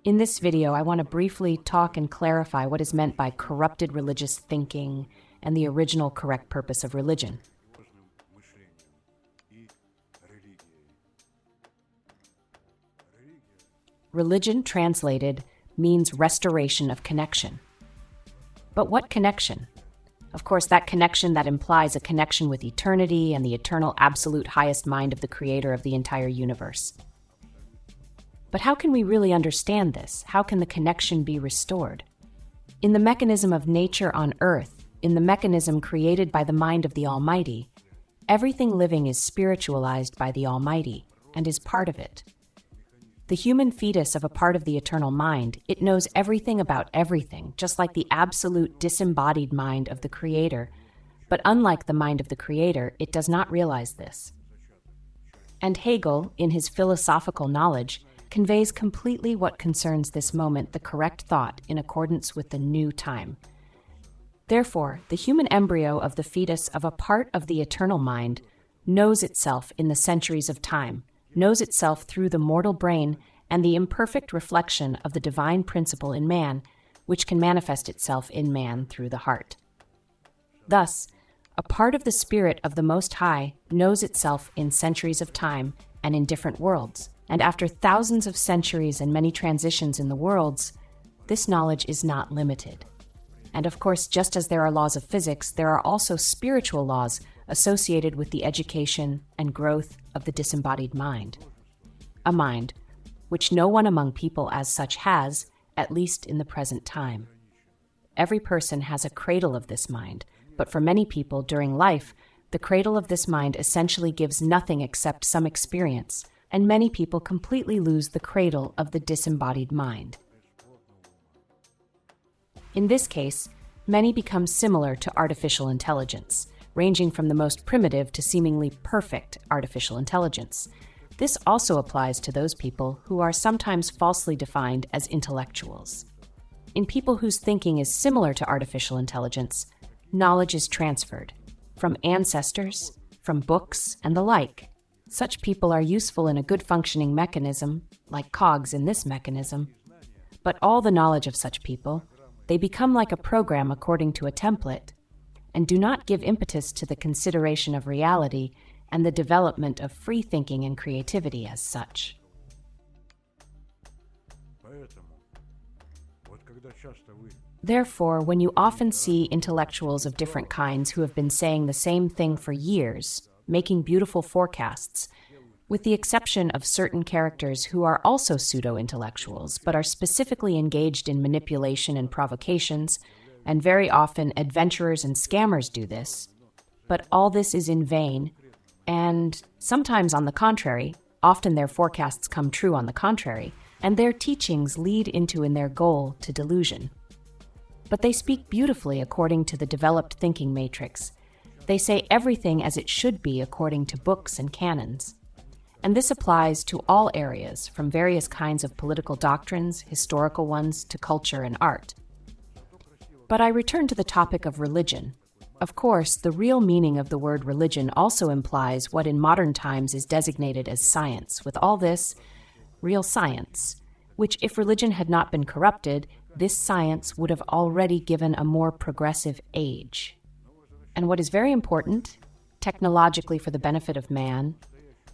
In this video, I want to briefly talk and clarify what is meant by corrupted religious thinking and the original correct purpose of religion. Religion, translated, means restoration of connection. But what connection? Of course, that connection that implies a connection with eternity and the eternal absolute highest mind of the creator of the entire universe. But how can we really understand this? How can the connection be restored? In the mechanism of nature on Earth, in the mechanism created by the mind of the Almighty, everything living is spiritualized by the Almighty and is part of it. The human fetus of a part of the eternal mind, it knows everything about everything, just like the absolute disembodied mind of the Creator. But unlike the mind of the Creator, it does not realize this. And Hegel, in his philosophical knowledge, conveys completely what concerns this moment, the correct thought, in accordance with the new time. Therefore, the human embryo of the fetus of a part of the eternal mind knows itself in the centuries of time, knows itself through the mortal brain and the imperfect reflection of the divine principle in man, which can manifest itself in man through the heart. Thus, a part of the spirit of the Most High knows itself in centuries of time and in different worlds, and after thousands of centuries and many transitions in the worlds, this knowledge is not limited. And of course, just as there are laws of physics, there are also spiritual laws associated with the education and growth of the disembodied mind. A mind which no one among people as such has, at least in the present time. Every person has a cradle of this mind, but for many people during life, the cradle of this mind essentially gives nothing except some experience, and many people completely lose the cradle of the disembodied mind. In this case, many become similar to artificial intelligence, ranging from the most primitive to seemingly perfect artificial intelligence. This also applies to those people who are sometimes falsely defined as intellectuals. In people whose thinking is similar to artificial intelligence, knowledge is transferred from ancestors, from books, and the like. Such people are useful in a good functioning mechanism, like cogs in this mechanism. But all the knowledge of such people, they become like a program according to a template, and do not give impetus to the consideration of reality and the development of free thinking and creativity as such. Therefore, when you often see intellectuals of different kinds who have been saying the same thing for years, making beautiful forecasts, with the exception of certain characters who are also pseudo-intellectuals, but are specifically engaged in manipulation and provocations, and very often adventurers and scammers do this. But all this is in vain, and sometimes on the contrary, often their forecasts come true on the contrary, and their teachings lead into in their goal to delusion. But they speak beautifully according to the developed thinking matrix. They say everything as it should be according to books and canons. And this applies to all areas, from various kinds of political doctrines, historical ones, to culture and art. But I return to the topic of religion. Of course, the real meaning of the word religion also implies what in modern times is designated as science. With all this, real science, which if religion had not been corrupted, this science would have already given a more progressive age. And what is very important, technologically for the benefit of man,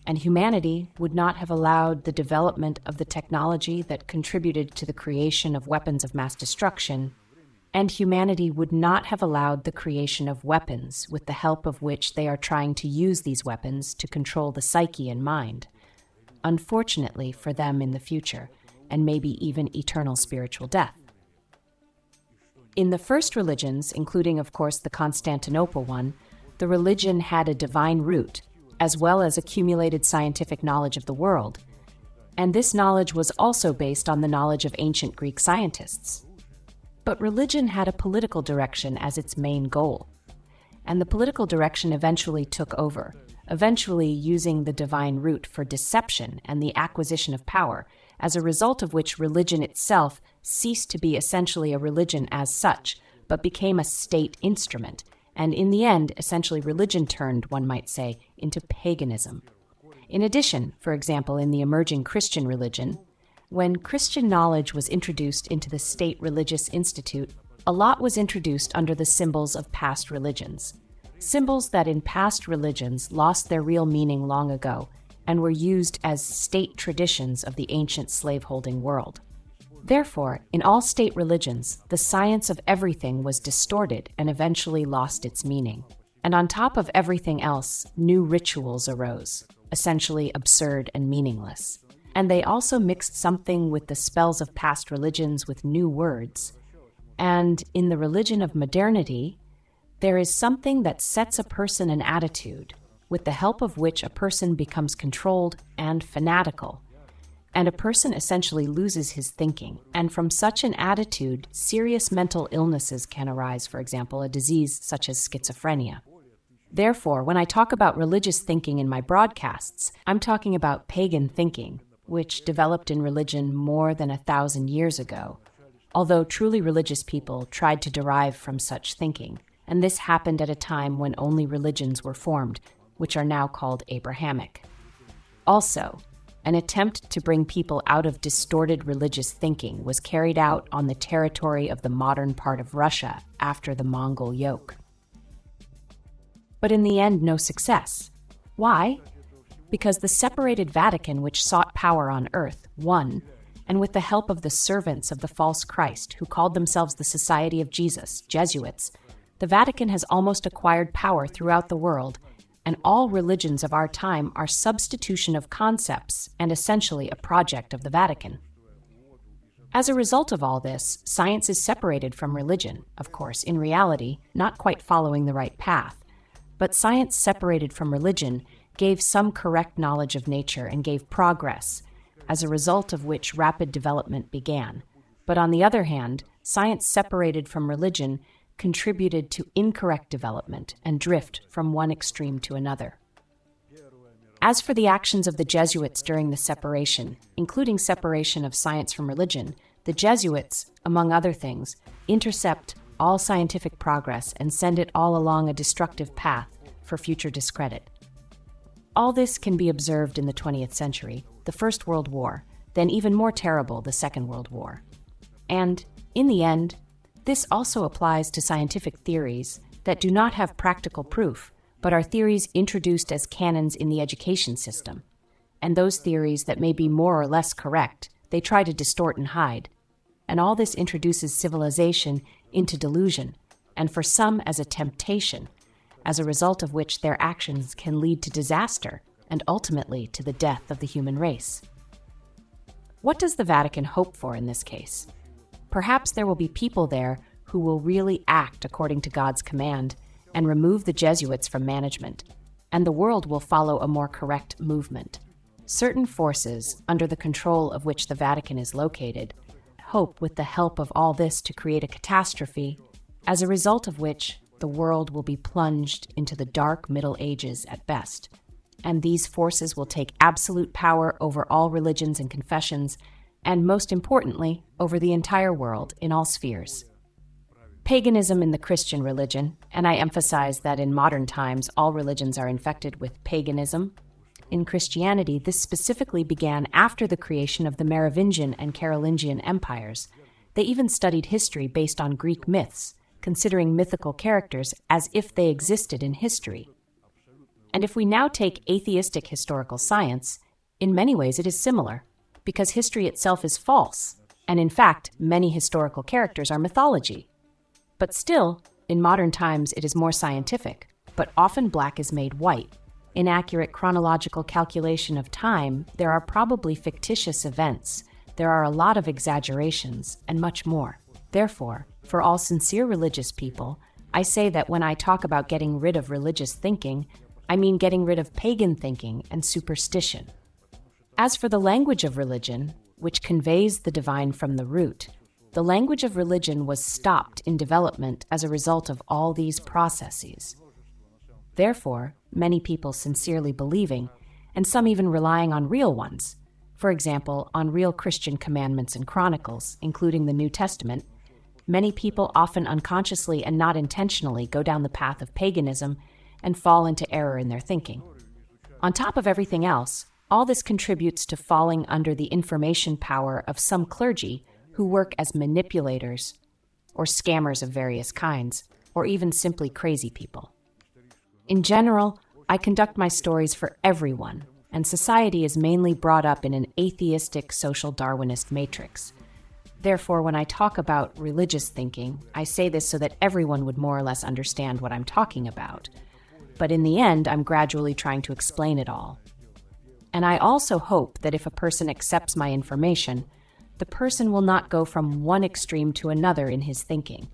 and humanity would not have allowed the development of the technology that contributed to the creation of weapons of mass destruction, and humanity would not have allowed the creation of weapons with the help of which they are trying to use these weapons to control the psyche and mind, unfortunately for them in the future, and maybe even eternal spiritual death. In the first religions, including of course the Constantinople one, the religion had a divine root, as well as accumulated scientific knowledge of the world, and this knowledge was also based on the knowledge of ancient Greek scientists. But religion had a political direction as its main goal, and the political direction eventually took over, eventually using the divine root for deception and the acquisition of power, as a result of which religion itself ceased to be essentially a religion as such, but became a state instrument, and in the end, essentially religion turned, one might say, into paganism. In addition, for example, in the emerging Christian religion, When Christian knowledge was introduced into the state religious institute, a lot was introduced under the symbols of past religions. Symbols that in past religions lost their real meaning long ago and were used as state traditions of the ancient slaveholding world. Therefore, in all state religions, the science of everything was distorted and eventually lost its meaning. And on top of everything else, new rituals arose, essentially absurd and meaningless. And they also mixed something with the spells of past religions with new words. And in the religion of modernity, there is something that sets a person an attitude, with the help of which a person becomes controlled and fanatical. And a person essentially loses his thinking. And from such an attitude, serious mental illnesses can arise, for example, a disease such as schizophrenia. Therefore, when I talk about religious thinking in my broadcasts, I'm talking about pagan thinking, which developed in religion more than 1,000 years ago, although truly religious people tried to derive from such thinking, and this happened at a time when only religions were formed, which are now called Abrahamic. Also, an attempt to bring people out of distorted religious thinking was carried out on the territory of the modern part of Russia after the Mongol yoke. But in the end, no success. Why? Because the separated Vatican, which sought power on earth, won, and with the help of the servants of the false Christ, who called themselves the Society of Jesus, Jesuits, the Vatican has almost acquired power throughout the world, and all religions of our time are substitution of concepts and essentially a project of the Vatican. As a result of all this, science is separated from religion, of course, in reality, not quite following the right path. But science separated from religion gave some correct knowledge of nature and gave progress, as a result of which rapid development began. But on the other hand, science separated from religion contributed to incorrect development and drift from one extreme to another. As for the actions of the Jesuits during the separation, including separation of science from religion, the Jesuits, among other things, intercept all scientific progress and send it all along a destructive path for future discredit. All this can be observed in the 20th century, the First World War, then even more terrible, the Second World War. And, in the end, this also applies to scientific theories that do not have practical proof, but are theories introduced as canons in the education system. And those theories that may be more or less correct, they try to distort and hide. And all this introduces civilization into delusion, and for some as a temptation, as a result of which their actions can lead to disaster and ultimately to the death of the human race. What does the Vatican hope for in this case? Perhaps there will be people there who will really act according to God's command and remove the Jesuits from management, and the world will follow a more correct movement. Certain forces, under the control of which the Vatican is located, hope with the help of all this to create a catastrophe, as a result of which the world will be plunged into the dark Middle Ages at best. And these forces will take absolute power over all religions and confessions, and most importantly, over the entire world in all spheres. Paganism in the Christian religion, and I emphasize that in modern times all religions are infected with paganism. In Christianity, this specifically began after the creation of the Merovingian and Carolingian empires. They even studied history based on Greek myths, considering mythical characters as if they existed in history. And if we now take atheistic historical science, in many ways it is similar, because history itself is false, and in fact, many historical characters are mythology. But still, in modern times it is more scientific, but often black is made white. Inaccurate chronological calculation of time, there are probably fictitious events, there are a lot of exaggerations, and much more. Therefore, for all sincere religious people, I say that when I talk about getting rid of religious thinking, I mean getting rid of pagan thinking and superstition. As for the language of religion, which conveys the divine from the root, the language of religion was stopped in development as a result of all these processes. Therefore, many people sincerely believing, and some even relying on real ones, for example, on real Christian commandments and chronicles, including the New Testament, many people often unconsciously and not intentionally go down the path of paganism and fall into error in their thinking. On top of everything else, All this contributes to falling under the information power of some clergy who work as manipulators or scammers of various kinds, or even simply crazy people. In general, I conduct my stories for everyone, and society is mainly brought up in an atheistic social Darwinist matrix. Therefore, when I talk about religious thinking, I say this so that everyone would more or less understand what I'm talking about. But in the end, I'm gradually trying to explain it all. And I also hope that if a person accepts my information, the person will not go from one extreme to another in his thinking.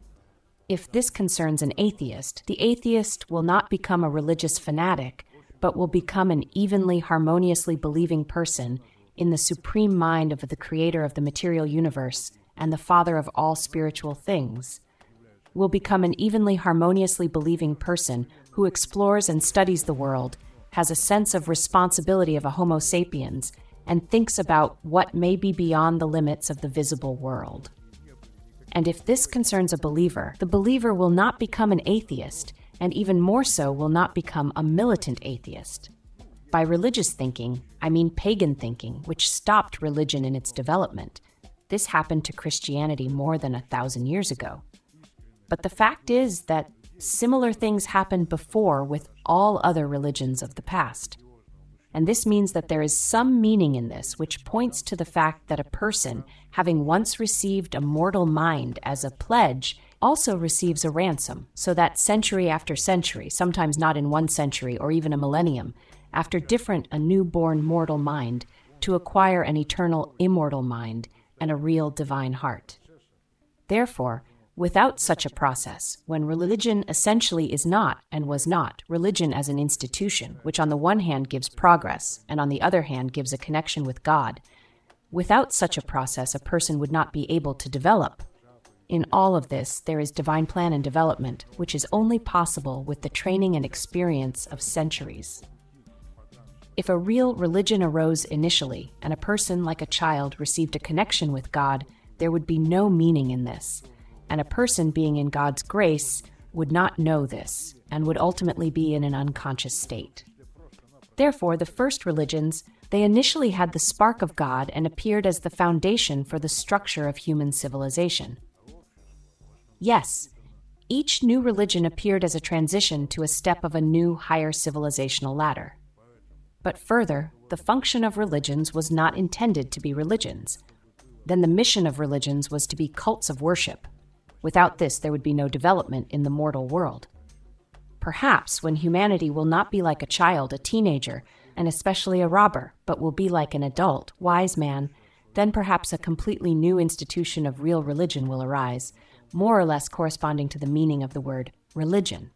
If this concerns an atheist, the atheist will not become a religious fanatic, but will become an evenly, harmoniously believing person in the supreme mind of the creator of the material universe and the father of all spiritual things. Will become an evenly, harmoniously believing person who explores and studies the world, has a sense of responsibility of a Homo sapiens, and thinks about what may be beyond the limits of the visible world. And if this concerns a believer, the believer will not become an atheist, and even more so will not become a militant atheist. By religious thinking, I mean pagan thinking, which stopped religion in its development. This happened to Christianity more than 1,000 years ago. But the fact is that similar things happened before with all other religions of the past. And this means that there is some meaning in this, which points to the fact that a person, having once received a mortal mind as a pledge, also receives a ransom, so that century after century, sometimes not in 1 century or even a millennium, after different a newborn mortal mind, to acquire an eternal immortal mind and a real divine heart. Therefore, without such a process, when religion essentially is not, and was not, religion as an institution, which on the one hand gives progress, and on the other hand gives a connection with God, without such a process, a person would not be able to develop. In all of this, there is divine plan and development, which is only possible with the training and experience of centuries. If a real religion arose initially, and a person, like a child, received a connection with God, there would be no meaning in this. And a person being in God's grace would not know this, and would ultimately be in an unconscious state. Therefore, the first religions, they initially had the spark of God and appeared as the foundation for the structure of human civilization. Yes, each new religion appeared as a transition to a step of a new, higher civilizational ladder. But further, the function of religions was not intended to be religions. Then the mission of religions was to be cults of worship. Without this, there would be no development in the mortal world. Perhaps when humanity will not be like a child, a teenager, and especially a robber, but will be like an adult, wise man, then perhaps a completely new institution of real religion will arise, more or less corresponding to the meaning of the word religion.